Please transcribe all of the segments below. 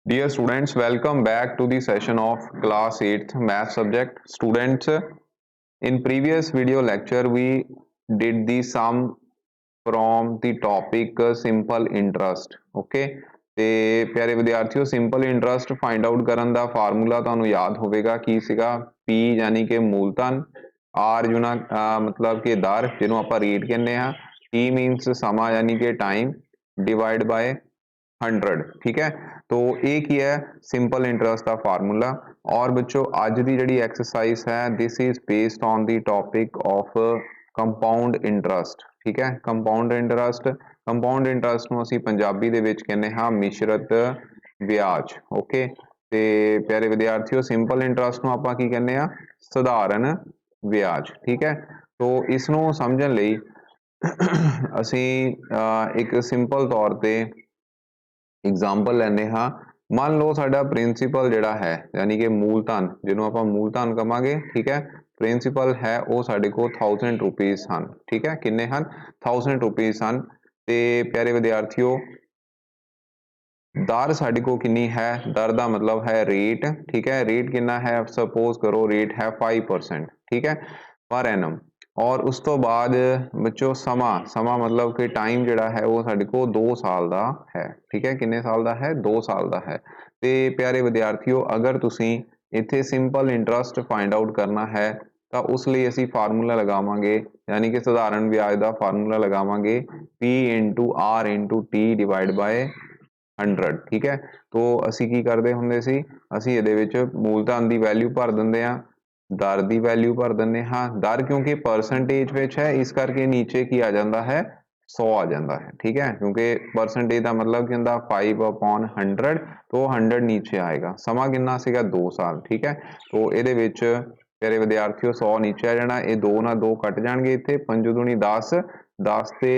Dear students, welcome back to the session of class 8th math subject. Students, in previous video lecture we did the sum from the topic simple interest. Okay, ਤੇ ਪਿਆਰੇ ਵਿਦਿਆਰਥੀਓ simple interest find out ਕਰਨ ਦਾ formula ਤੁਹਾਨੂੰ ਯਾਦ ਹੋਵੇਗਾ ਕੀ ਸੀਗਾ P ਯਾਨੀ ਕਿ ਮੂਲਧਨ R ਜੁਨਾ ਮਤਲਬ ਕਿ ਦਰ ਜਿਹਨੂੰ ਆਪਾਂ ਰੇਟ ਕਹਿੰਦੇ ਆ T ਮੀਨਸ ਸਮਾਂ ਯਾਨੀ ਕਿ ਟਾਈਮ ਡਿਵਾਈਡ ਬਾय 100 ठीक है। तो एक ही है सिंपल इंटरेस्ट का फार्मूला। और बच्चों आज की जी एक्सरसाइज है this is based on the topic of compound interest. ठीक है, कंपाउंड इंटरेस्ट ਨੂੰ ਅਸੀਂ ਪੰਜਾਬੀ ਦੇ ਵਿੱਚ ਕਹਿੰਦੇ ਹਾਂ ਮਿਸ਼ਰਤ ਵਿਆਜ। ਓਕੇ, ਤੇ ਪਿਆਰੇ ਵਿਦਿਆਰਥੀਓ ਸਿੰਪਲ ਇੰਟਰਸਟ ਨੂੰ ਆਪਾਂ ਕੀ ਕਹਿੰਦੇ ਆ ਸਧਾਰਨ ਵਿਆਜ। ਠੀਕ ਹੈ, तो ਇਸ ਨੂੰ ਸਮਝਣ ਲਈ ਅਸੀਂ ਇੱਕ ਸਿੰਪਲ ਤੌਰ ਤੇ एग्जाम्पल लैने हाँ। मान लो साडा प्रिंसीपल जिहड़ा है यानी कि मूलधन जिन्हों आपां मूलधन कहांगे। ठीक है, प्रिंसीपल है वो साडे को 1000 रुपीज़ हन। ठीक है, किन्ने हन 1000 रुपीज़ हन। ते प्यारे विद्यार्थियों दर साडे को किन्नी है, दर दा मतलब है रेट। ठीक है, रेट किन्ना है, सपोज करो रेट है 5%। ठीक है, पर एनम। और उस तो बाद बच्चों समा मतलब कि टाइम जिहड़ा है वो साडे को 2 साल का है। ठीक है, किन्ने साल का है, 2 साल का है। तो प्यारे विद्यार्थियों अगर तुसी इत्थे सिंपल इंटरस्ट फाइंड आउट करना है तो उस लिए असी फार्मूला लगावांगे यानी कि साधारण ब्याज का फार्मूला लगावांगे P into R into T divide by 100। ठीक है, तो असी की करते हुंदे सी, असी इहदे विच मूलधन की वैल्यू भर दिंदे आ, दर की वैल्यू भर दें। हाँ, दर क्योंकि परसेंटेज विच है इस करके नीचे की आ जाता है 100 आ जाता है। ठीक है, क्योंकि परसेंटेज का मतलब क्या होता 5/100, तो 100 नीचे आएगा। समा कितना सीगा 2 साल। ठीक है, तो ये प्यारे विद्यार्थियों 100 नीचे आ जाना, ये 2 ना 2 कट जाएंगे, इतने 5 दूनी 10, 10 से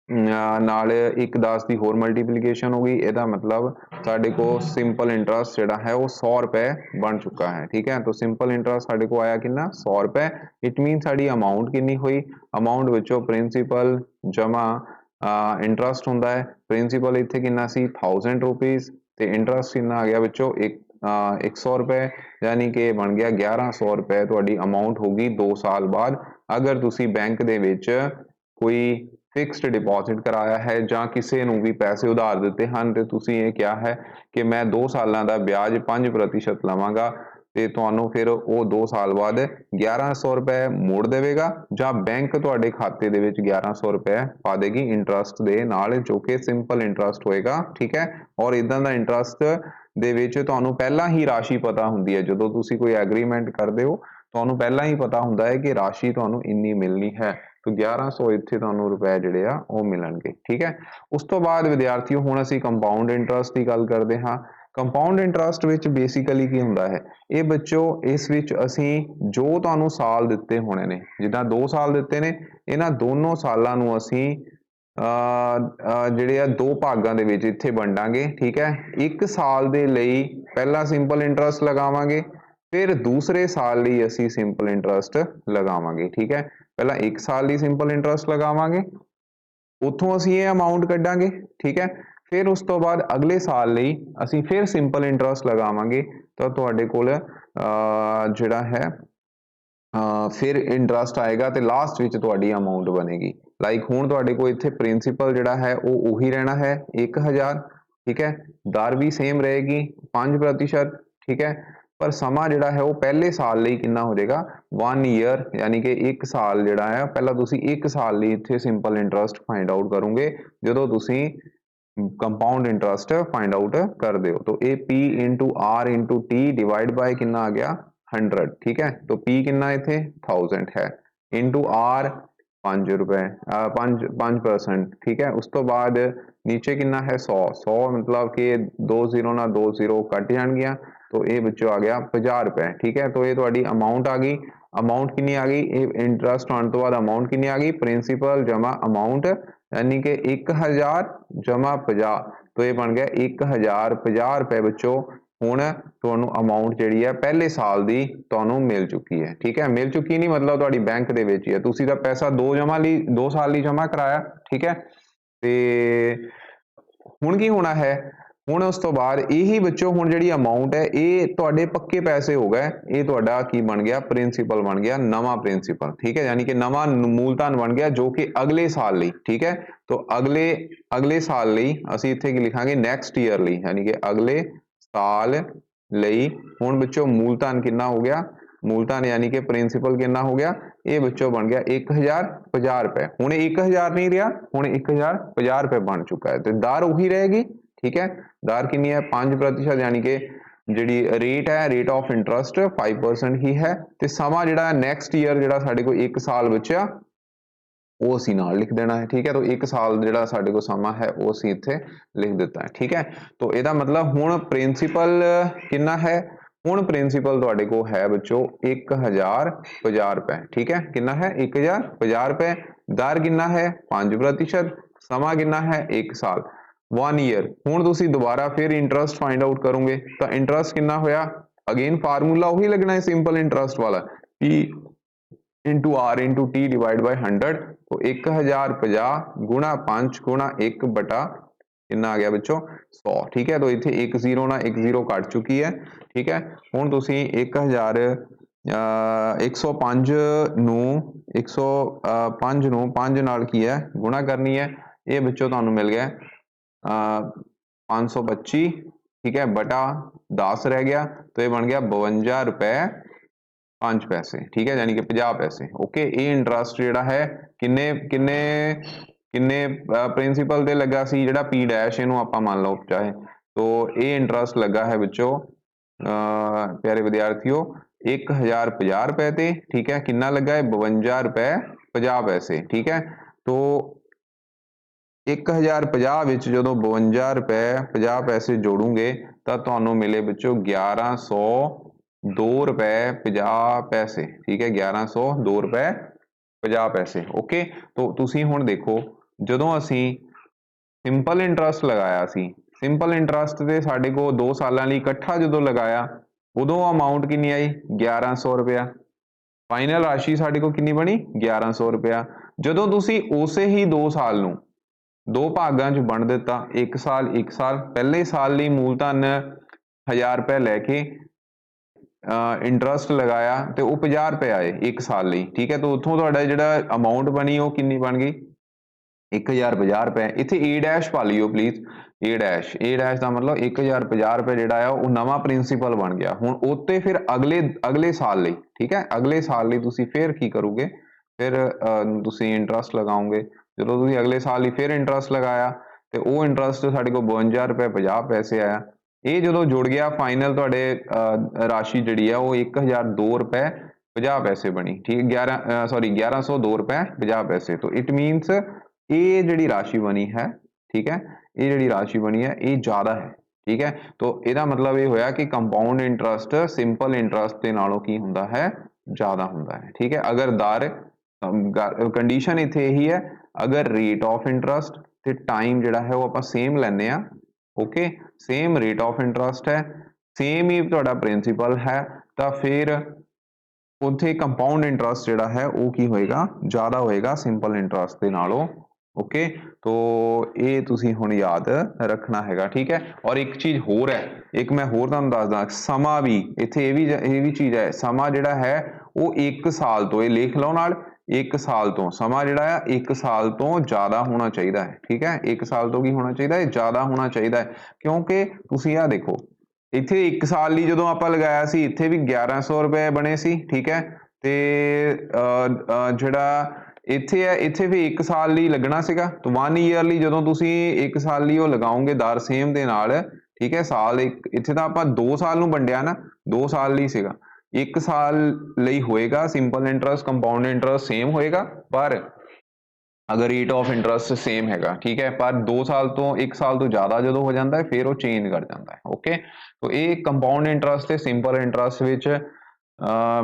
नाल एक 10 की होर मल्टीप्लीकेशन हो गई। यदा मतलब साढ़े को सिंपल इंटरस्ट जिहड़ा है वो 100 रुपए बन चुका है। ठीक है, तो सिंपल इंटरस्ट साढ़े को आया कितना 100 रुपए। इट मीन साड़ी अमाउंट कितनी हुई, अमाउंट विचों प्रिंसीपल जमा इंटरस्ट हुंदा है। प्रिंसीपल इत्थे कितना सी 1000 रुपीज़ ते इंटरस्ट कितना आ गया विचों 100 रुपए, यानी कि बन गया 1100 रुपए तुहाडी अमाउंट होगी 2 साल बाद। अगर तुसी बैंक दे विच कोई फिक्सड डिपॉजिट कराया है ਜਾਂ ਕਿਸੇ ਨੂੰ ਵੀ ਪੈਸੇ ਉਧਾਰ ਦਿੱਤੇ ਹਨ ਤੇ ਤੁਸੀਂ ਇਹ ਕਿਹਾ ਹੈ ਕਿ ਮੈਂ 2 ਸਾਲਾਂ ਦਾ ਵਿਆਜ 5% ਲਵਾਂਗਾ ਤੇ ਤੁਹਾਨੂੰ ਫਿਰ ਉਹ 2 ਸਾਲ ਬਾਅਦ 1100 ਰੁਪਏ ਮੋੜ ਦੇਵੇਗਾ ਜਾਂ ਬੈਂਕ ਤੁਹਾਡੇ ਖਾਤੇ ਦੇ ਵਿੱਚ 1100 ਰੁਪਏ ਪਾ ਦੇਗੀ ਇੰਟਰਸਟ ਦੇ ਨਾਲ, ਜੋ ਕਿ ਸਿੰਪਲ ਇੰਟਰਸਟ ਹੋਏਗਾ। ਠੀਕ ਹੈ, ਔਰ ਇਦਾਂ ਦਾ ਇੰਟਰਸਟ ਦੇ ਵਿੱਚ ਤੁਹਾਨੂੰ ਪਹਿਲਾਂ ਹੀ ਰਾਸ਼ੀ ਪਤਾ ਹੁੰਦੀ ਹੈ। ਜਦੋਂ ਤੁਸੀਂ ਕੋਈ ਐਗਰੀਮੈਂਟ ਕਰਦੇ ਹੋ ਤੁਹਾਨੂੰ ਪਹਿਲਾਂ ही पता ਹੁੰਦਾ है कि राशि ਤੁਹਾਨੂੰ ਇੰਨੀ ਮਿਲਣੀ है, तो 1100 ਇੱਥੇ ਤੁਹਾਨੂੰ ਰੁਪਏ ਜਿਹੜੇ ਆ ਉਹ ਮਿਲਣਗੇ। ਠੀਕ ਹੈ, ਉਸ ਤੋਂ ਬਾਅਦ ਵਿਦਿਆਰਥੀਓ ਹੁਣ ਅਸੀਂ ਕੰਪਾਊਂਡ ਇੰਟਰਸਟ ਦੀ ਗੱਲ ਕਰਦੇ ਹਾਂ। ਕੰਪਾਊਂਡ ਇੰਟਰਸਟ ਵਿੱਚ ਬੇਸਿਕਲੀ ਕੀ ਹੁੰਦਾ ਹੈ, ਇਹ ਬੱਚੋ ਇਸ ਵਿੱਚ ਅਸੀਂ ਜੋ ਤੁਹਾਨੂੰ ਸਾਲ ਦਿੱਤੇ ਹੋਣੇ ਨੇ, ਜਿੱਦਾਂ 2 ਸਾਲ ਦਿੱਤੇ ਨੇ, ਇਹਨਾਂ ਦੋਨੋਂ ਸਾਲਾਂ ਨੂੰ ਅਸੀਂ ਜਿਹੜੇ ਆ 2 ਭਾਗਾਂ ਦੇ ਵਿੱਚ ਇੱਥੇ ਵੰਡਾਂਗੇ। ਠੀਕ ਹੈ, 1 ਸਾਲ ਦੇ ਲਈ ਪਹਿਲਾ ਸਿੰਪਲ ਇੰਟਰਸਟ ਲਗਾਵਾਂਗੇ, फिर दूसरे साल ਲਈ ਅਸੀਂ ਸਿੰਪਲ ਇੰਟਰਸਟ ਲਗਾਵਾਂਗੇ। ਠੀਕ ਹੈ, ਪਹਿਲਾਂ 1 ਸਾਲ ਲਈ ਸਿੰਪਲ ਇੰਟਰਸਟ ਲਗਾਵਾਂਗੇ, ਉੱਥੋਂ ਅਸੀਂ ਇਹ ਅਮਾਉਂਟ ਕੱਢਾਂਗੇ। ਠੀਕ ਹੈ, ਫਿਰ ਉਸ ਤੋਂ ਬਾਅਦ ਅਗਲੇ ਸਾਲ ਲਈ ਅਸੀਂ ਫਿਰ ਸਿੰਪਲ ਇੰਟਰਸਟ ਲਗਾਵਾਂਗੇ ਤਾਂ ਤੁਹਾਡੇ ਕੋਲ ਜਿਹੜਾ ਹੈ ਫਿਰ ਇੰਟਰਸਟ ਆਏਗਾ ਤੇ ਲਾਸਟ ਵਿੱਚ ਤੁਹਾਡੀ ਅਮਾਉਂਟ ਬਣੇਗੀ। ਲਾਈਕ ਹੁਣ ਤੁਹਾਡੇ ਕੋਲ ਇੱਥੇ ਪ੍ਰਿੰਸੀਪਲ ਜਿਹੜਾ ਹੈ ਉਹ ਉਹੀ ਰਹਿਣਾ ਹੈ 1000। ਠੀਕ ਹੈ, ਦਰ ਵੀ ਸੇਮ ਰਹੇਗੀ 5%। ठीक है, पर समा जिहड़ा है वो पहले साल ਲਈ कितना हो जाएगा 1 ईयर, यानी कि 1 साल जिहड़ा है पहला तुसी 1 साल ਲਈ इत्थे सिंपल इंटरस्ट फाइंड आउट करोगे ਜਦੋਂ ਤੁਸੀਂ कंपाउंड इंटरस्ट फाइंड आउट करते हो। तो ये P into R into T divide bye कितना आ गया 100। ठीक है, तो P कितना इत्थे 1000 है इंटू R 5 रुपए 5%। ठीक है, उस तो बाद नीचे कितना है 100 मतलब कि 2 0 ना 2 0 कट जाएंगे, तो ये बच्चों आ गया 50 रुपए। ठीक है, तो ये थोड़ी अमाउंट आ गई। अमाउंट कितनी आ गई, इंटरस्ट आने तो बाद अमाउंट कितनी आ गई, प्रिंसीपल जमा अमाउंट यानी कि 1000 जमा 50, तो ये बन गया 1050 रुपए बच्चों। हुण तुहानू अमाउंट जिहड़ी है पहले साल दी तुहानू मिल चुकी है। ठीक है, मिल चुकी नहीं मतलब तुहाडी बैंक दे विच ही है, तुसीं तां पैसा 2 साल ਲਈ जमा कराया। ठीक है, ते हुण की होना है, ਹੁਣ ਉਸ ਤੋਂ ਬਾਅਦ ਇਹੀ ਬੱਚੋ ਹੁਣ ਜਿਹੜੀ ਅਮਾਉਂਟ ਹੈ ਇਹ ਤੁਹਾਡੇ ਪੱਕੇ ਪੈਸੇ ਹੋ ਗਏ, ਇਹ ਤੁਹਾਡਾ ਕੀ ਬਣ ਗਿਆ, ਪ੍ਰਿੰਸੀਪਲ ਬਣ ਗਿਆ, ਨਵਾਂ ਪ੍ਰਿੰਸੀਪਲ, ਠੀਕ ਹੈ, ਯਾਨੀ ਕਿ ਨਵਾਂ ਮੂਲਧਨ ਬਣ ਗਿਆ ਜੋ ਕਿ ਅਗਲੇ ਸਾਲ ਲਈ, ਠੀਕ ਹੈ। तो ਅਗਲੇ ਸਾਲ ਲਈ ਅਸੀਂ ਇੱਥੇ ਕੀ ਲਿਖਾਂਗੇ, ਨੈਕਸਟ ਈਅਰ ਲਈ, ਯਾਨੀ ਕਿ ਅਗਲੇ ਸਾਲ ਲਈ ਹੁਣ ਬੱਚੋ ਮੂਲਧਨ ਕਿੰਨਾ ਹੋ ਗਿਆ, मूलधन यानी कि प्रिंसिपल कितना हो गया, ये बच्चों बन गया 1050 रुपए। हुणे 1000 नहीं रहा, हुणे 1050 रुपए बन चुका है, तो दर उही रहेगी, ठीक है। दर कितनी है 5%, यानी कि जिहड़ी रेट है, रेट ऑफ इंटरस्ट 5% ही है। तो समा जिहड़ा नैक्सट ईयर जिहड़ा साडे कोल 1 साल बचिया वो असीं नाल लिख देना है, ठीक है। तो 1 साल जिहड़ा साडे कोल समा है वो असीं इत्थे लिख दिता है, ठीक है। तो इहदा मतलब हुण प्रिंसिपल कितना है, ਹੁਣ ਪ੍ਰਿੰਸੀਪਲ ਤੁਹਾਡੇ ਕੋਲ ਹੈ ਬੱਚੋ 1050 रुपए, ठीक है। कितना है 1050 रुपए। दर कितना है 5%। समा कितना है 1 साल, 1 ईयर। ਹੁਣ ਤੁਸੀਂ ਦੁਬਾਰਾ ਫਿਰ ਇੰਟਰਸਟ फाइंड आउट करोगे ਤਾਂ ਇੰਟਰਸਟ ਕਿੰਨਾ ਹੋਇਆ, अगेन फार्मूला ਉਹੀ लगना है सिंपल इंटरस्ट वाला, P into R into T divide by 100। तो 1050 गुणा 5 गुणा 1 बटा कितना आ गया बच्चों 100, ठीक है। तो इत्थे 1 0 ना 1 0 कट चुकी है, ठीक है। हुण तुसीं 105 नूं 105 नूं 5 नाल की है गुणा करनी है, ये बच्चों तुहानूं मिल गया 525, ठीक है, बटा 10 रह गया, तो ये बन गया 52 रुपए 5 पैसे, ठीक है, यानी कि 50 पैसे। ओके, ये इंटरस्ट जिहड़ा है किन्ने किन्ने किन्ने प्रिंसीपल ते लगा सी जिहड़ा P डैश, इहनूं आपां मान लो चाहे, तो ये इंटरस्ट लगा है बच्चों प्यारे विद्यार्थियों 1050 रुपए ते, ठीक है। कितना लगा है 52 रुपए 50 पैसे, ठीक है। तो 1050 विच जदों 52 रुपए 50 पैसे जोड़ूंगे तो तुहानूं मिले बच्चों 1102 रुपए 50 पैसे, ठीक है, 1102 रुपए 50 पैसे। ओके, तो तुसीं हुण देखो ਜਦੋਂ ਅਸੀਂ ਸਿੰਪਲ ਇੰਟਰਸਟ ਲਗਾਇਆ ਸੀ, ਸਿੰਪਲ ਇੰਟਰਸਟ ਤੇ ਸਾਡੇ ਕੋਲ 2 ਸਾਲਾਂ ਲਈ ਇਕੱਠਾ ਜਦੋਂ ਲਗਾਇਆ ਉਦੋਂ ਅਮਾਉਂਟ ਕਿੰਨੀ ਆਈ 1100 ਰੁਪਇਆ। ਫਾਈਨਲ ਰਾਸ਼ੀ ਸਾਡੇ ਕੋਲ ਕਿੰਨੀ ਬਣੀ 1100 ਰੁਪਇਆ। ਜਦੋਂ ਤੁਸੀਂ ਉਸੇ ਹੀ 2 ਸਾਲ ਨੂੰ 2 ਭਾਗਾਂ 'ਚ ਵੰਡ ਦਿੱਤਾ, 1 ਸਾਲ 1 ਸਾਲ, ਪਹਿਲੇ ਸਾਲ ਲਈ ਮੂਲਧਨ 1000 ਰੁਪਏ ਲੈ ਕੇ इंटरस्ट लगाया तो वो 50 रुपए आए 1 साल ਲਈ, ठीक है। तो उतों ਤੁਹਾਡਾ ਜਿਹੜਾ अमाउंट बनी वो कितनी बन गई 1050 रुपए। इत्थे A डैश पा लियो प्लीज, A डैश का मतलब 1050 रुपए ਜਿਹੜਾ ਆ ਉਹ ਨਵਾਂ ਪ੍ਰਿੰਸੀਪਲ ਬਣ ਗਿਆ। ਹੁਣ ਉੱਤੇ ਫਿਰ ਅਗਲੇ ਸਾਲ ਲਈ, ठीक है, अगले साल ਲਈ ਤੁਸੀਂ ਫਿਰ ਕੀ ਕਰੋਗੇ, ਫਿਰ ਤੁਸੀਂ ਇੰਟਰਸਟ ਲਗਾਓਗੇ। ਜਦੋਂ ਤੁਸੀਂ ਅਗਲੇ ਸਾਲ ਲਈ ਫਿਰ ਇੰਟਰਸਟ ਲਗਾਇਆ ਤੇ ਉਹ ਇੰਟਰਸਟ ਸਾਡੇ ਕੋਲ 52 रुपए 50 पैसे आया। ਇਹ ਜਦੋਂ ਜੁੜ ਗਿਆ ਫਾਈਨਲ ਤੁਹਾਡੇ ਰਾਸ਼ੀ ਜਿਹੜੀ ਆ ਉਹ 1002 रुपए 50 पैसे बनी, ठीक, 1102 रुपए 50 पैसे। तो इट मीनस ये ਜਿਹੜੀ ਰਾਸ਼ੀ ਬਣੀ है, ठीक है, ये ਜਿਹੜੀ ਰਾਸ਼ੀ ਬਣੀ है ये ज़्यादा है, ठीक है। तो ਇਹਦਾ मतलब ਇਹ ਹੋਇਆ कि कंपाउंड इंटरस्ट सिंपल इंटरस्ट ਦੇ ਨਾਲੋਂ ਕੀ ਹੁੰਦਾ है ज़्यादा ਹੁੰਦਾ है, ठीक है। अगर दर कंडीशन इत्थे यही है, अगर रेट ऑफ इंटरस्ट ते टाइम ਜਿਹੜਾ है वो ਆਪਾਂ सेम ਲੈਂਦੇ ਆ, okay, same rate of interest है, सेम ही ਤੁਹਾਡਾ प्रिंसीपल है, ਤਾਂ फिर ਉੱਥੇ कंपाउंड इंटरस्ट ਜਿਹੜਾ है वो की होएगा ज़्यादा होएगा सिंपल इंटरस्ट ਦੇ ਨਾਲੋਂ। ओके, तो ये तुसीं हुण याद रखना हैगा, ठीक है। और एक चीज़ होर है, एक मैं होर तुहानूं दसदा, समा भी इत्थे ये भी चीज़ है, समा जिहड़ा है वो 1 साल तो, ये लिख लो नाल 1 साल तो, समा जिहड़ा है 1 साल तो ज़्यादा होना चाहिए है, ठीक है। 1 साल तो की होना चाहिए, ज़्यादा होना चाहिए है, क्योंकि तुसीं आ देखो इत्थे 1 साल ਲਈ ਜਦੋਂ ਆਪਾਂ ਲਗਾਇਆ ਸੀ ਇੱਥੇ ਵੀ 1100 रुपए बने सी, ठीक है। ਤੇ ਜਿਹੜਾ ਇੱਥੇ ਹੈ ਇੱਥੇ ਵੀ 1 ਸਾਲ ਲਈ ਲੱਗਣਾ ਸੀਗਾ, तो 1 ईयर ਲਈ ਜਦੋਂ ਤੁਸੀਂ 1 ਸਾਲ ਲਈ ਉਹ ਲਗਾਓਗੇ ਦਰ ਸੇਮ ਦੇ ਨਾਲ, ठीक है। ਸਾਲ ਇੱਥੇ ਤਾਂ ਆਪਾਂ 2 ਸਾਲ ਨੂੰ ਵੰਡਿਆ ਨਾ, 2 ਸਾਲ ਲਈ ਸੀਗਾ, 1 ਸਾਲ ਲਈ ਹੋਏਗਾ simple interest compound interest same ਹੋਏਗਾ, ਪਰ अगर रेट ऑफ इंटरस्ट सेम हैगा, ठीक है, पर 2 साल तो 1 साल तो ज़्यादा जो हो जाता है फिर वो चेंज कर जाता है। ओके, तो ये कंपाउंड इंटरस्ट ते सिंपल इंटरस्ट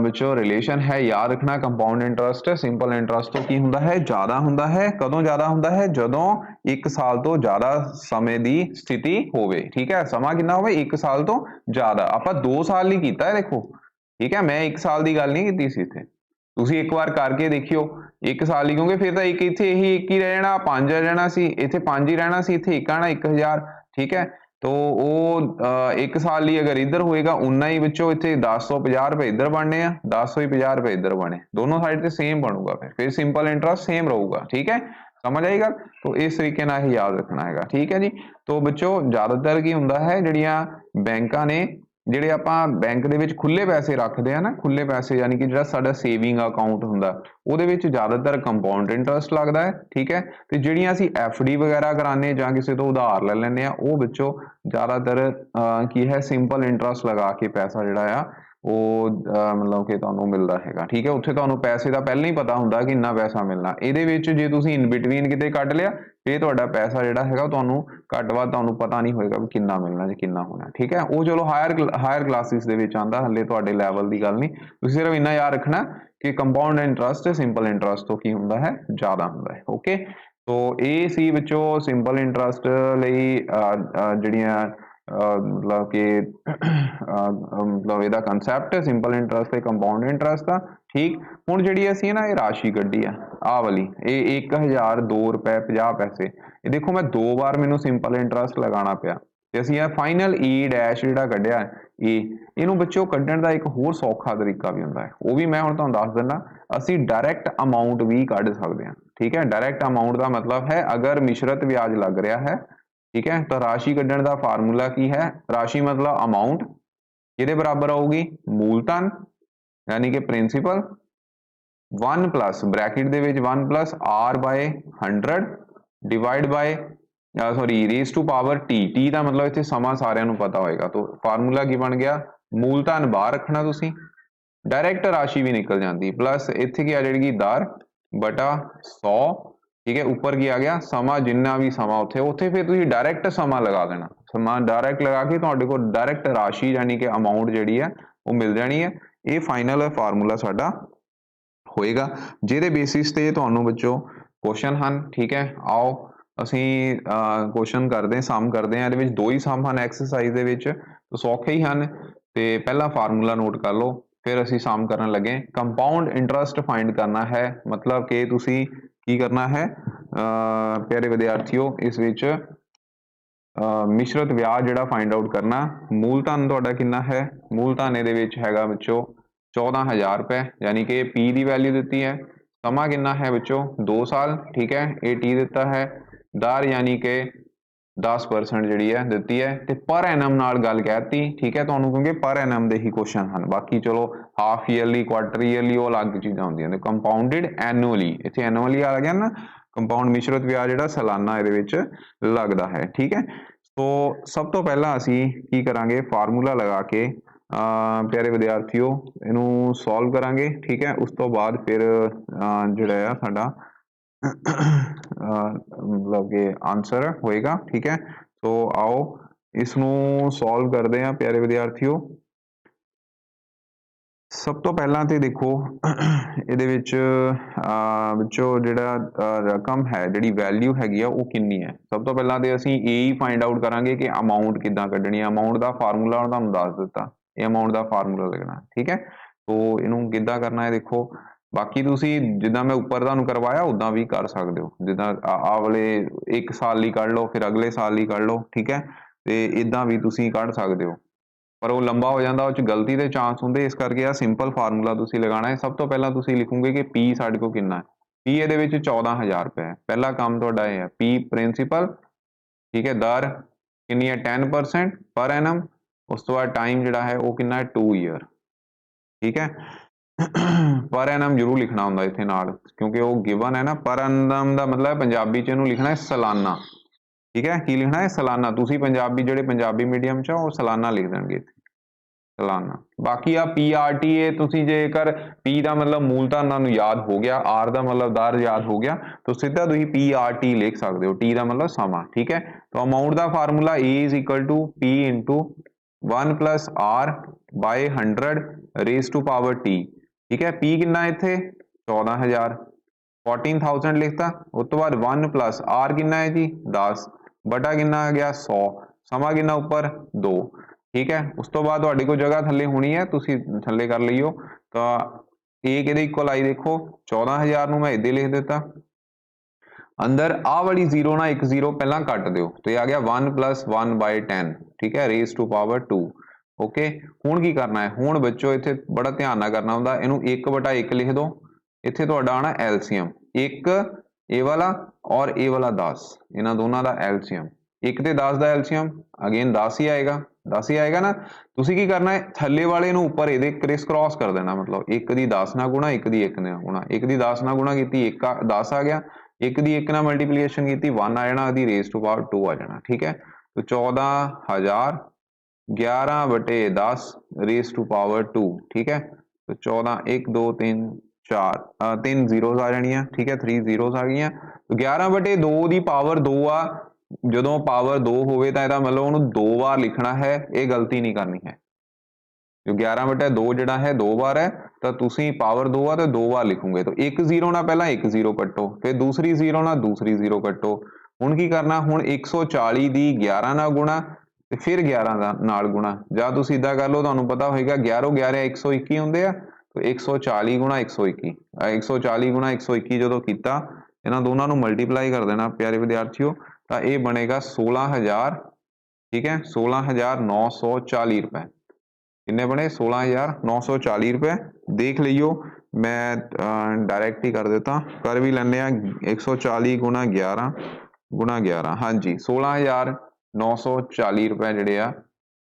विचों रिलेशन है, याद रखना। कंपाउंड इंटरस्ट सिंपल इंटरस्ट तो की हुंदा है ज़्यादा हुंदा है, कदों ज़्यादा हुंदा है जदों 1 साल तो ज़्यादा समय की स्थिति होवे, ठीक है। समा कितना होवे 1 साल तो ज़्यादा, आपां 2 साल ही कीता है देखो, ठीक है, मैं 1 साल की गल नहीं कीती सी इत्थे, ਤੁਸੀਂ ਇੱਕ ਵਾਰ ਕਰਕੇ ਦੇਖਿਓ 1 ਸਾਲ ਹੀ, ਕਿਉਂਕਿ ਫਿਰ ਤਾਂ ਇੱਥੇ ਇਹੀ 1 ਹੀ ਰਹਿ ਜਾਣਾ, 5 ਰਹਿ ਜਾਣਾ ਸੀ, ਇੱਥੇ 5 ਹੀ ਰਹਿਣਾ ਸੀ, ਇੱਥੇ 1 ਆਣਾ 1000, ਠੀਕ ਹੈ। तो वो 1 साल ਲਈ अगर इधर होएगा उन्ना ही बच्चों इतने 1050 रुपए इधर बनने हैं, 1050 रुपए इधर बने, दोनों साइड से सेम बनूगा, फिर सिंपल इंटरेस्ट सेम रहूगा। ठीक है, समझ आएगा। तो इस तरीके नाल ही याद रखना हैगा। ठीक है जी। तो बच्चों ज़्यादातर की हुंदा है ਜਿਹੜੀਆਂ ਬੈਂਕਾਂ ਨੇ, ਜਿਹੜੇ ਆਪਾਂ ਬੈਂਕ ਦੇ ਵਿੱਚ ਖੁੱਲੇ ਪੈਸੇ ਰੱਖਦੇ ਆ ਨਾ, ਖੁੱਲੇ ਪੈਸੇ ਯਾਨੀ ਕਿ ਜਿਹੜਾ ਸਾਡਾ ਸੇਵਿੰਗ ਅਕਾਊਂਟ ਹੁੰਦਾ ਉਹਦੇ ਵਿੱਚ ਜ਼ਿਆਦਾਤਰ ਕੰਪਾਊਂਡ ਇੰਟਰਸਟ ਲੱਗਦਾ ਹੈ। ਠੀਕ ਹੈ, ਤੇ ਜਿਹੜੀਆਂ ਅਸੀਂ ਐਫਡੀ ਵਗੈਰਾ ਕਰਾਉਂਦੇ ਜਾਂ ਕਿਸੇ ਤੋਂ ਉਧਾਰ ਲੈ ਲੈਂਦੇ ਆ ਉਹ ਵਿੱਚੋਂ ਜ਼ਿਆਦਾਤਰ ਕੀ ਹੈ ਸਿੰਪਲ ਇੰਟਰਸਟ ਲਗਾ ਕੇ ਪੈਸਾ ਜਿਹੜਾ ਆ ਉਹ ਮਤਲਬ ਕਿ ਤੁਹਾਨੂੰ ਮਿਲਦਾ ਹੈਗਾ। ਠੀਕ ਹੈ, ਉੱਥੇ ਤੁਹਾਨੂੰ ਪੈਸੇ ਦਾ ਪਹਿਲਾਂ ਹੀ ਪਤਾ ਹੁੰਦਾ ਕਿ ਇੰਨਾ ਪੈਸਾ ਮਿਲਣਾ। ਇਹਦੇ ਵਿੱਚ ਜੇ ਤੁਸੀਂ ਇਨ ਬਿਟਵੀਨ ਕਿਤੇ ਕੱਢ ਲਿਆ ਇਹ ਤੁਹਾਡਾ ਪੈਸਾ ਜਿਹੜਾ ਹੈਗਾ ਤੁਹਾਨੂੰ ਘੱਟ ਵੱਧ ਤੁਹਾਨੂੰ ਪਤਾ ਨਹੀਂ ਹੋਏਗਾ ਵੀ ਕਿੰਨਾ ਮਿਲਣਾ ਜਾਂ ਕਿੰਨਾ ਹੋਣਾ। ਠੀਕ ਹੈ, ਉਹ ਚਲੋ ਹਾਇਰ ਕਲਾਸਿਸ ਦੇ ਵਿੱਚ ਆਉਂਦਾ, ਹਲੇ ਤੁਹਾਡੇ ਲੈਵਲ ਦੀ ਗੱਲ ਨਹੀਂ। ਤੁਸੀਂ ਸਿਰਫ ਇੰਨਾ ਯਾਦ ਰੱਖਣਾ ਕਿ ਕੰਪਾਊਂਡ ਇੰਟਰਸਟ ਸਿੰਪਲ ਇੰਟਰਸਟ ਤੋਂ ਕੀ ਹੁੰਦਾ ਹੈ, ਜ਼ਿਆਦਾ ਹੁੰਦਾ ਹੈ। ਓਕੇ, तो ਇਹ ਸੀ ਵਿੱਚੋਂ ਸਿੰਪਲ ਇੰਟਰਸਟ ਲਈ ਜਿਹੜੀਆਂ मतलब कि मतलब ਇਹਦਾ ਕਨਸੈਪਟ ਸਿੰਪਲ ਇੰਟਰਸਟ ਤੇ ਕੰਪਾਊਂਡ ਇੰਟਰਸਟ ਦਾ। ਠੀਕ, ਹੁਣ ਜਿਹੜੀ ਅਸੀਂ ਨਾ ਇਹ ਰਾਸ਼ੀ ਕੱਢੀ ਆ ਆਹ ਵਾਲੀ, ਇਹ 1002 ਰੁਪਏ 50 ਪੈਸੇ, ਇਹ ਦੇਖੋ ਮੈਂ 2 ਵਾਰ ਮੈਨੂੰ ਸਿੰਪਲ ਇੰਟਰਸਟ ਲਗਾਉਣਾ ਪਿਆ ਤੇ ਅਸੀਂ ਇਹ ਫਾਈਨਲ ਈ ਡੈਸ਼ ਜਿਹੜਾ ਕੱਢਿਆ ਇਹਨੂੰ ਬੱਚਿਓ ਕੱਢਣ ਦਾ ਇੱਕ ਹੋਰ ਸੌਖਾ ਤਰੀਕਾ ਵੀ ਹੁੰਦਾ ਹੈ, ਉਹ ਵੀ ਮੈਂ ਹੁਣ ਤੁਹਾਨੂੰ ਦੱਸ ਦਿੰਦਾ। ਅਸੀਂ ਡਾਇਰੈਕਟ ਅਮਾਊਂਟ ਵੀ ਕੱਢ ਸਕਦੇ ਹਾਂ। ਠੀਕ ਹੈ, ਡਾਇਰੈਕਟ ਅਮਾਊਂਟ ਦਾ मतलब है अगर मिश्रित ब्याज लग रहा है, ठीक है, तो राशि कढ़ण का फार्मूला की है, राशि मतलब अमाउंट किहदे बराबर आऊगी, मूलधन यानी कि प्रिंसीपल 1 प्लस ब्रैकेट दे विच 1 plus r by 100 divide by sorry raise to power t, t का मतलब इत्थे समा सारिਆਂ ਨੂੰ पता होएगा। तो फार्मूला की बन गया, मूलधन बाहर रखना तुसी, डायरैक्ट राशि भी निकल जाती, प्लस इत्थे की आ जाएगी दर बटा 100। ठीक है, ऊपर की आ गया समा, जिन्ना भी समा उत्थे उत्थे फिर तुसीं डायरैक्ट समा लगा देना, समा डायरैक्ट लगा के तुहाडे कोल डायरैक्ट राशि यानी कि अमाउंट जिहड़ी है वो मिल जानी है। ये फाइनल फार्मूला साडा होएगा जिहदे बेसिस ते तुहानूं बच्चों क्वेश्चन हन। ठीक है, आओ ਅਸੀਂ क्वेश्चन करते सम करते हैं, ਇਹਦੇ 2 ही सम ਹਨ एक्सरसाइज ਦੇ ਵਿੱਚ, तो सौखे ही ਹਨ। ਤੇ ਪਹਿਲਾ फार्मूला नोट कर लो, फिर ਅਸੀਂ सम करन लगे। कंपाउंड इंटरस्ट फाइंड करना है, मतलब कि ਤੁਸੀਂ की करना है प्यारे विद्यार्थियों, इस विच मिश्रित ब्याज जिहड़ा फाइंड आउट करना। मूलधन तुहाडा कितना है, मूलधन इहदे विच हैगा बच्चों 14000 रुपए, यानी कि पी की वैल्यू दी है। समा कितना है बच्चों 2 साल। ठीक है, ए टी दिता है, दर यानी कि 10% जी है दी है, तो पर एनम नाल गल कहती। ठीक है, तो क्योंकि पर एनम के ही क्वेश्चन हैं, बाकी चलो हाफ ईयरली क्वार्टर ईयरली वो अलग चीज़ा होंदियां ने। कंपाउंडिड एनुअली, इत्थे एनुअली आ गया ना, कंपाउंड मिश्रित ब्याज जिहड़ा सालाना इहदे विच लगदा है। ठीक है, तो सब तो पहला असी की करांगे, फार्मूला लगा के प्यारे विद्यार्थियों इनू सॉल्व करांगे। ठीक है, उस तो बाद फिर जिहड़ा आ साडा मतलब कि आंसर होएगा। ठीक है, तो आओ इसनू सॉल्व करते हैं प्यारे विद्यार्थियों। सब तो पहला तो देखो ਇਹਦੇ ਵਿੱਚ ਵਿੱਚੋਂ ਜਿਹੜਾ ਰਕਮ ਹੈ, ਜਿਹੜੀ ਵੈਲਿਊ ਹੈਗੀ ਆ ਉਹ ਕਿੰਨੀ ਹੈ। ਸਭ ਤੋਂ ਪਹਿਲਾਂ ਤੇ ਅਸੀਂ ਇਹ ਹੀ ਫਾਈਂਡ ਆਊਟ ਕਰਾਂਗੇ ਕਿ ਅਮਾਉਂਟ ਕਿੱਦਾਂ ਕੱਢਣੀ ਹੈ। ਅਮਾਉਂਟ ਦਾ ਫਾਰਮੂਲਾ ਤੁਹਾਨੂੰ ਦੱਸ ਦਿੱਤਾ, ਇਹ ਅਮਾਉਂਟ ਦਾ ਫਾਰਮੂਲਾ ਲਿਖਣਾ। ਠੀਕ ਹੈ, तो ਇਹਨੂੰ ਕਿੱਦਾਂ ਕਰਨਾ ਹੈ ਦੇਖੋ, ਬਾਕੀ ਤੁਸੀਂ ਜਿੱਦਾਂ ਮੈਂ ਉੱਪਰ ਤੁਹਾਨੂੰ ਕਰਵਾਇਆ ਉਦਾਂ ਵੀ ਕਰ ਸਕਦੇ ਹੋ, ਜਿੱਦਾਂ ਆਹ ਵਾਲੇ 1 ਸਾਲ ਲਈ ਕੱਢ ਲਓ, ਫਿਰ ਅਗਲੇ ਸਾਲ ਲਈ ਕੱਢ ਲਓ। ਠੀਕ ਹੈ, ਤੇ ਇਦਾਂ ਵੀ ਤੁਸੀਂ ਕੱਢ ਸਕਦੇ ਹੋ, पर वो लंबा हो जाता, उस गलती के चांस होंगे, इस करके आ सिंपल फार्मूला तुसी लगाना है। सब तो पहला तुसी लिखोगे कि पी साडे को कितना है, पी ये 14000 रुपये है। पहला काम तुहाडा है पी प्रिंसीपल। ठीक है, दर कितनी है 10% पर एनम, उस तो बाद टाइम जिहड़ा है वो कितना है 2 ईयर। ठीक है, पर एनम जरूर लिखना होंगे इत्थे नाल, क्योंकि वो गिवन है ना। पर एनम का मतलब पंजाबी च इहनूं लिखना है सालाना। ठीक है, की लिखना है सालाना, तुसी पंजाबी जिहड़े पंजाबी मीडियम च वो सालाना लिख देंगे सालाना। बाकी आ पी आर टी ए तुसी जेकर पी का मतलब मूलधन तुहानूं याद हो गया, आर का मतलब दर याद हो गया, तो सीधा तुसी पी आर टी लिख सकते हो, टी का मतलब समा। ठीक है, तो अमाउंट का formula A is equal to P into 1 plus r by 100 raise to power t. ठीक है, पी कितना इत्थे 14000, 14000 लिखता, उस तो बाद 1 प्लस आर कितना है जी 10 बटा कितना आ गया 100, समा कितना ऊपर 2। ठीक है, उस तो बाद तुहाडे कोल जगह थल्ले होनी है, तुसी थल्ले कर लियो। तो ए किहदे इक्वल आई देखो 14000 नूं मैं इहदे लिख दिता, अंदर आ वाली 0 ना 1 0 पहला कट दो तो ये आ गया 1 + 1/10 ठीक है रेज़ टू पावर 2 ओके हुण की करना है हुण बच्चों इत्थे बड़ा ध्यान ना करना हुंदा इहनूं 1/1 लिख दो इत्थे तुहाडा आना एलसीएम 1 ए वाला और ए वाला 10 इन्हां दोनों का एलसीएम 1 ते 10 का एलसीएम अगेन 10 ही आएगा 10 ही आएगा ना तुसी की करना है थल्ले वाले नूं उपर इहदे क्रिस क्रॉस कर देना मतलब 1 दी 10 ना गुणा 1 दी 1 ना गुणा 1 दी 10 ना गुणा कीती 1 10 आ गया 1 दी 1 ना मल्टीप्लीकेशन की 1 आ जाना दी रेज़ टू पावर 2 आ जाना ठीक है तो 14,000 11/10 रेज़ टू पावर 2 ठीक है तो 14 1 2 3 4 3 zeros आ जानियां ठीक है 3 zeros आ गई तो 11/2 ਦੀ ਪਾਵਰ 2 ਆ ਜਦੋਂ ਪਾਵਰ 2 ਹੋਵੇ ਤਾਂ ਇਹਦਾ ਮਤਲਬ ਉਹਨੂੰ ਦੋ ਵਾਰ ਲਿਖਣਾ ਹੈ ਇਹ ਗਲਤੀ ਨਹੀਂ ਕਰਨੀ ਹੈ जो 11/2 ਜਿਹੜਾ ਹੈ ਦੋ ਵਾਰ ਹੈ ਤਾਂ ਤੁਸੀਂ ਪਾਵਰ 2 ਆ ਤੇ ਦੋ ਵਾਰ ਲਿਖੋਗੇ तो एक 0 ਨਾਲ ਪਹਿਲਾਂ एक 0 ਕੱਟੋ ਫਿਰ ਦੂਸਰੀ 0 ਨਾਲ ਦੂਸਰੀ 0 ਕੱਟੋ ਹੁਣ ਕੀ ਕਰਨਾ ਹੁਣ 140 ਦੀ 11 ਨਾਲ ਗੁਣਾ ਤੇ ਫਿਰ 11 ਦਾ ਨਾਲ ਗੁਣਾ ਜਾਂ ਤੁਸੀਂ ਇਦਾਂ ਕਰ ਲਓ ਤੁਹਾਨੂੰ ਪਤਾ ਹੋਏਗਾ 11 11 121 ਹੁੰਦੇ ਆ तो 140 गुणा 121 140 गुणा 121 जो किया इन्होंने दोनों मल्टीप्लाई कर देना प्यारे विद्यार्थियों तो ये बनेगा 16,000 ठीक है 16,940 रुपए किन्ने बने 16,940 रुपए देख लियो मैं डायरेक्ट ही कर देता कर भी लेने 140 गुणा 11 हाँ जी 16,940 रुपए ਜਿਹੜੇ ਆ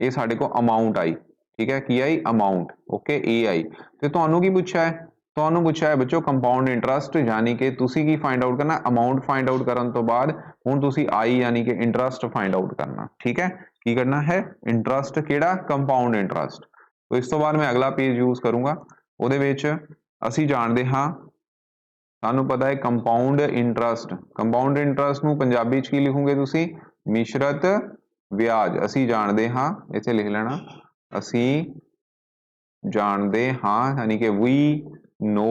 ਇਹ ਸਾਡੇ को अमाउंट आई ठीक है की आई अमाउंट ओके ए आई तो ਤੁਹਾਨੂੰ ਕੀ ਪੁੱਛਿਆ ਹੈ ਤੁਹਾਨੂੰ ਪੁੱਛਿਆ ਹੈ ਬੱਚੋ ਕੰਪਾਊਂਡ ਇੰਟਰਸਟ ਯਾਨੀ ਕਿ ਤੁਸੀਂ ਕੀ ਫਾਈंड ਆਊਟ ਕਰਨਾ ਅਮਾਉਂਟ ਫਾਈंड ਆਊਟ ਕਰਨ ਤੋਂ ਬਾਅਦ ਹੁਣ ਤੁਸੀਂ आई ਯਾਨੀ ਕਿ ਇੰਟਰਸਟ ਫਾਈंड ਆਊਟ ਕਰਨਾ ਠੀਕ ਹੈ ਕੀ ਕਰਨਾ ਹੈ ਇੰਟਰਸਟ ਕਿਹੜਾ ਕੰਪਾਊਂਡ ਇੰਟਰਸਟ तो ਇਸ ਤੋਂ ਬਾਅਦ ਮੈਂ ਅਗਲਾ ਪੇਜ ਯੂਜ਼ ਕਰੂੰਗਾ ਉਹਦੇ ਵਿੱਚ ਅਸੀਂ ਜਾਣਦੇ ਹਾਂ ਸਾਨੂੰ ਪਤਾ ਹੈ ਕੰਪਾਊਂਡ ਇੰਟਰਸਟ ਨੂੰ ਪੰਜਾਬੀ ਚ ਕੀ ਲਿਖੋਗੇ ਤੁਸੀਂ ਮਿਸ਼ਰਤ ਵਿਆਜ ਅਸੀਂ ਜਾਣਦੇ ਹਾਂ ਇੱਥੇ ਲਿਖ ਲੈਣਾ ਅਸੀਂ जानते हाँ यानी कि वी नो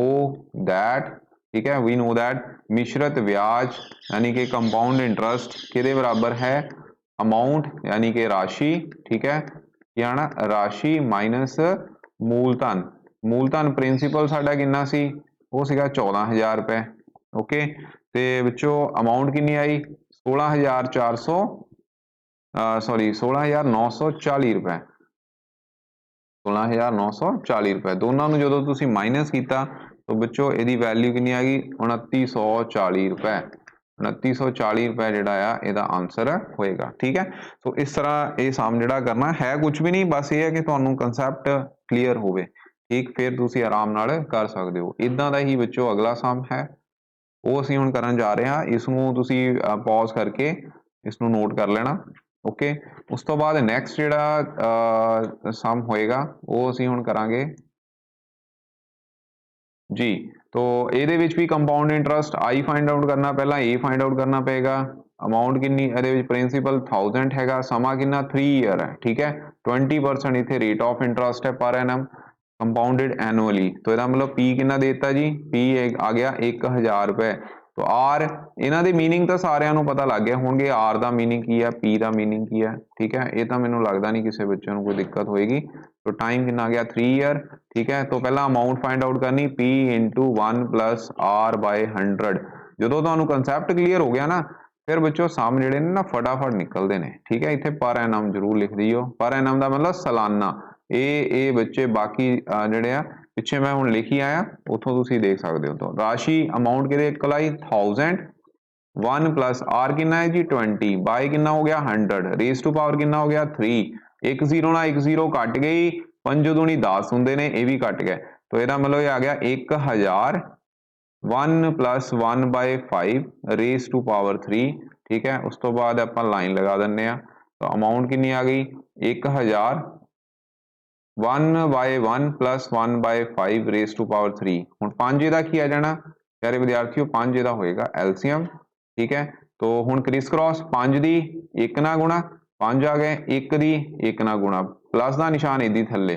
दैट ठीक है वी नो दैट मिश्रत ब्याज यानी कि कंपाउंड इंटरस्ट किहदे बराबर है अमाउंट यानी कि राशि ठीक है क्या ना राशि माइनस मूलधन प्रिंसीपल साडा किन्ना सी वो सीगा 14,000 रुपए ओके ते विचों अमाउंट किन्नी आई 16,940 रुपए 16,940 रुपए दोनों ਨੂੰ ਜਦੋਂ ਤੁਸੀਂ ਮਾਈਨਸ ਕੀਤਾ तो बच्चों ਇਹਦੀ ਵੈਲਿਊ ਕਿੰਨੀ ਆ ਗਈ 2940 रुपए 2940 रुपए ਜਿਹੜਾ ਆ ਇਹਦਾ ਆਨਸਰ ਹੋਏਗਾ ਠੀਕ ਹੈ ਸੋ ਇਸ ਤਰ੍ਹਾਂ ਇਹ ਸਮ ਜਿਹੜਾ ਕਰਨਾ ਹੈ ਕੁਝ ਵੀ ਨਹੀਂ ਬਸ ਇਹ ਹੈ ਕਿ ਤੁਹਾਨੂੰ ਕਨਸੈਪਟ ਕਲੀਅਰ ਹੋਵੇ ਠੀਕ ਫਿਰ ਤੁਸੀਂ ਆਰਾਮ ਨਾਲ ਕਰ ਸਕਦੇ ਹੋ ਇਦਾਂ ਦਾ ਹੀ ਬੱਚੋ ਅਗਲਾ ਸਮ ਹੈ ਉਹ ਅਸੀਂ ਹੁਣ ਕਰਨ ਜਾ ਰਹੇ ਹਾਂ ਇਸ ਨੂੰ ਤੁਸੀਂ ਪੌਜ਼ ਕਰਕੇ ਇਸ ਨੂੰ ਨੋਟ ਕਰ ਲੈਣਾ ओके उस तो बाद नैक्सट जिहड़ा सम होएगा वो असीं हुण करांगे जी तो ये भी compound interest I find out करना पहला ए फाइंड आउट करना पेगा अमाउंट किन्नी ये प्रिंसीपल 1000 हैगा समा किन्ना 3 ईयर है ठीक है 20% इत्थे रेट ऑफ इंटरस्ट है पर एनम कंपाउंडेड एनुअली तो इसका मतलब पी किन्ना देता जी पी आ गया 1,000 रुपए तो आर इन्हां दे मीनिंग तो सारिਆਂ ਨੂੰ पता लग गया होंगे आर का मीनिंग की है पी का मीनिंग की है ठीक है ये तो मैनूं लगता नहीं किसी बच्चे को कोई दिक्कत होएगी तो टाइम कितना आ गया 3 ईयर ठीक है तो पहला अमाउंट फाइंड आउट करनी P × 1 + R/100 जो तुहानूं कंसैप्ट क्लीयर हो गया ना फिर बच्चों सम जिहड़े ने ना फटाफट निकलते हैं ठीक है इत्थे पर एनम जरूर लिख दिओ पर एनम का मतलब सालाना ये बच्चे बाकी जिहड़े आ पिछे मैं हुण लिखी आया उतों तुसीं देख सकते हो तो राशि अमाउंट किहदे कोल आई 1000 1 + R कितना है जी 20 बाय कितना हो गया 100 रेज़ टू पावर कितना हो गया 3 एक 0 ना 1 0 कट गई 5 दूनी 10 होंगे ने ये भी कट गए तो यदा मतलब ये आ गया 1,000 1 + 1/5 रेज़ टू पावर 3 ठीक है उस तो बाद आप लाइन लगा दें तो अमाउंट कितनी आ गई 1,000 1/1 + 1/5 रेज़ टू पावर 3 हुण 5 इहदा की आ जाना प्यारे विद्यार्थियों 5 इहदा होएगा एलसीएम ठीक है तो हुण क्रिस क्रॉस 5 दी 1 ना गुणा 5 आ गए 1 दी 1 ना गुणा प्लस का निशान इदी थल्ले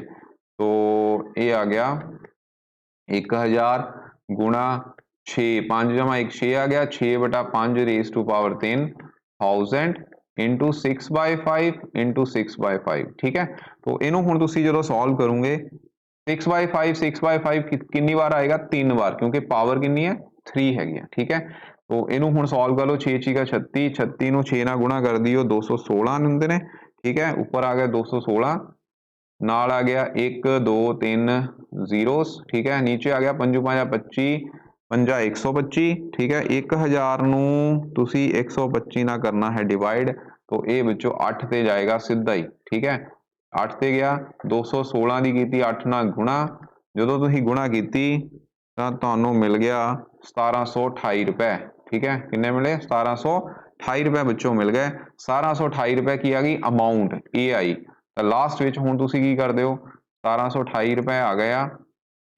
तो ये आ गया 1,000 गुणा 6 5 जमा 1 6 आ गया 6/5 raise to power 3 1000 into 6/5 into 6/5 ठीक है तो इनू हुण तुसीं जदों सॉल्व करोगे 6/5 कितनी बार आएगा 3 बार क्योंकि पावर कितनी है 3 हैगी ठीक है तो इनू हुण सॉल्व कर लो 6 छीका 36 36 ਨੂੰ 6 ਨਾਲ ਗੁਣਾ ਕਰ ਦਿਓ 216 ਹੁੰਦੇ ਨੇ ठीक है ऊपर आ गया 216 नाल आ गया 1 2 3 जीरोस ठीक है नीचे आ गया 5 5 25 50 125 ठीक है 1000 ਨੂੰ ਤੁਸੀਂ 125 ਨਾਲ ਕਰਨਾ है डिवाइड तो ਇਹ ਵਿੱਚੋਂ 8 ਤੇ ਜਾਏਗਾ ਸਿੱਧਾ ਹੀ ठीक है 8 ਤੇ ਗਿਆ 216 ਦੀ ਕੀਤੀ 8 ਨਾਲ ਗੁਣਾ ਜਦੋਂ ਤੁਸੀਂ ਗੁਣਾ ਕੀਤੀ ਤਾਂ ਤੁਹਾਨੂੰ ਮਿਲ ਗਿਆ 1728 रुपए ठीक है किन्ने मिले 1728 रुपए बच्चों मिल गए 1728 रुपए की आ गई अमाउंट ए आई तो लास्ट विच हुण तुसीं की करदे हो 1728 रुपए आ गया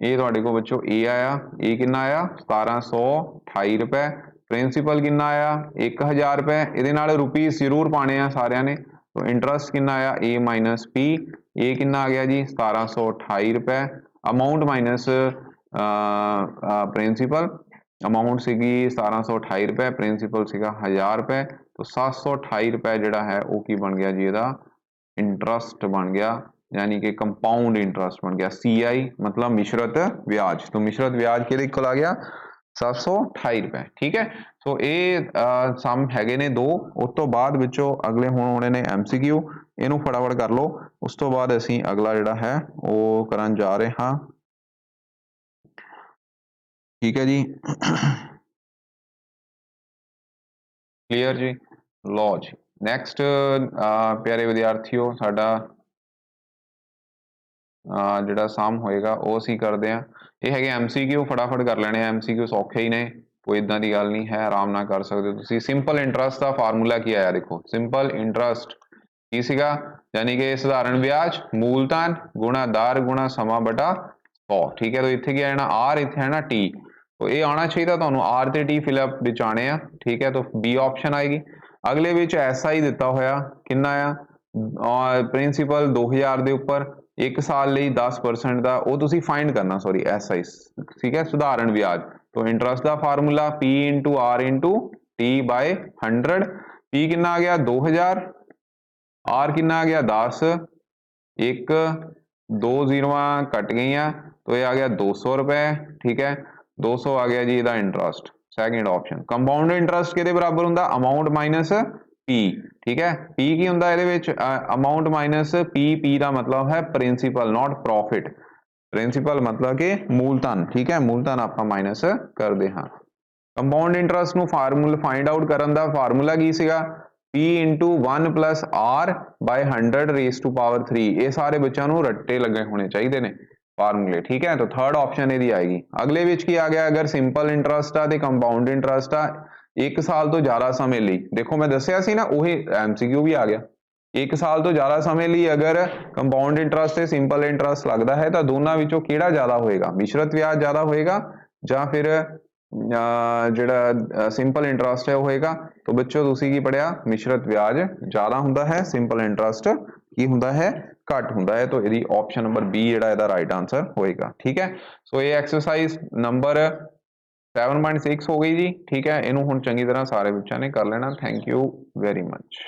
ये तुहाडे को बच्चों ए आया ए किन्ना आया 1728 रुपए प्रिंसीपल किन्ना आया 1000 रुपए इहदे नाल रुपीस जरूर पाने आ सारियां ने तो इंटरस्ट किन्ना आया ए माइनस पी ए किन्ना आ गया जी 1728 रुपए अमाउंट माइनस प्रिंसीपल अमाउंट सीगी 1728 रुपए प्रिंसीपल सीगा 1000 रुपए तो 728 रुपए जिहड़ा है वो की बन गया जी इहदा इंटरस्ट बन गया यानी कि कंपाउंड इंटरस्ट बन गया CI मतलब मिश्रित ब्याज तो मिश्रित ब्याज किहदे इक्वल आ गया 728 रुपए ठीक है सो ये सम हैगे ने दो उस तो बाद विचों अगले हुण होने ने MCQ इहनूं फटाफट कर लो उस तो बाद असीं अगला जिहड़ा है वो करन जा रहे हां ठीक है जी क्लियर जी लो जी नैक्सट प्यारे विद्यार्थियों साडा जिहड़ा सम होएगा वो असीं करदे हां ये हैगे MCQ फटाफट कर लैणे MCQ सौखे ही ने कोई इदां दी गल नहीं है आराम नाल कर सकदे हो तुसीं सिंपल इंटरस्ट दा फार्मूला की आया देखो सिंपल इंटरस्ट की सीगा यानी कि साधारण ब्याज मूलधन गुणा दर गुणा समा बटा 100 ठीक है तो इत्थे की आना R इत्थे है ना T तो ये आना चाहिए तुहानू R ते T फिलअप विच आने आ ठीक है तो B ऑप्शन आएगी अगले विच SI दिता होया किन्ना आ प्रिंसीपल 2000 दे उपर एक साल ਲਈ 10% ਦਾ ਉਹ ਤੁਸੀਂ फाइंड करना सॉरी SI ठीक है साधारण ब्याज तो इंटरस्ट का formula P into R into T by 100 P किन्ना आ गया 2000 R किन्ना आ गया 10 एक 2 जीरोआं कट गई तो ये आ गया 200 रुपए ठीक है 200 आ गया जी इहदा interest second option compound interest किहदे बराबर हुंदा अमाउंट माइनस P ठीक है P की हुंदा इहदे विच अमाउंट माइनस P का मतलब है प्रिंसीपल नॉट प्रॉफिट प्रिंसीपल मतलब कि मूलधन ठीक है मूलधन आपां माइनस करदे हां कंपाउंड इंटरस्ट नूं फार्मूला फाइंड आउट करन दा फार्मूला की सीगा P into 1 plus R by 100 raise to power 3 ये सारे बच्चों नूं रट्टे लगे होने चाहिए ने फार्मूले ठीक है तो थर्ड ऑप्शन इहदी आएगी अगले विच की आ गया अगर सिंपल इंटरस्ट आ ते कंपाउंड इंटरस्ट आ एक साल तो ज़्यादा समय ਲਈ देखो मैं दस्सिया सी ना वही MCQ भी आ गया एक साल तो ज़्यादा समय ਲਈ अगर कंपाउंड इंटरस्ट से सिंपल इंटरस्ट लगता है तो दोनों विचों किहड़ा ज़्यादा होएगा मिश्रित ब्याज ज़्यादा होएगा ਜਾਂ फिर ਜਿਹੜਾ सिंपल इंटरस्ट है होएगा तो बच्चों तुसीं की पढ़िया मिश्रित ब्याज ज़्यादा हुंदा है सिंपल इंटरस्ट की हुंदा है घट हुंदा है तो यदि ऑप्शन नंबर बी जिहड़ा इहदा राइट आंसर होएगा ठीक है सो ये एक्सरसाइज नंबर 7.6 हो गई जी ठीक है इनू हुण चंगी तरह सारे बच्चों ने कर लेना थैंक यू वेरी मच।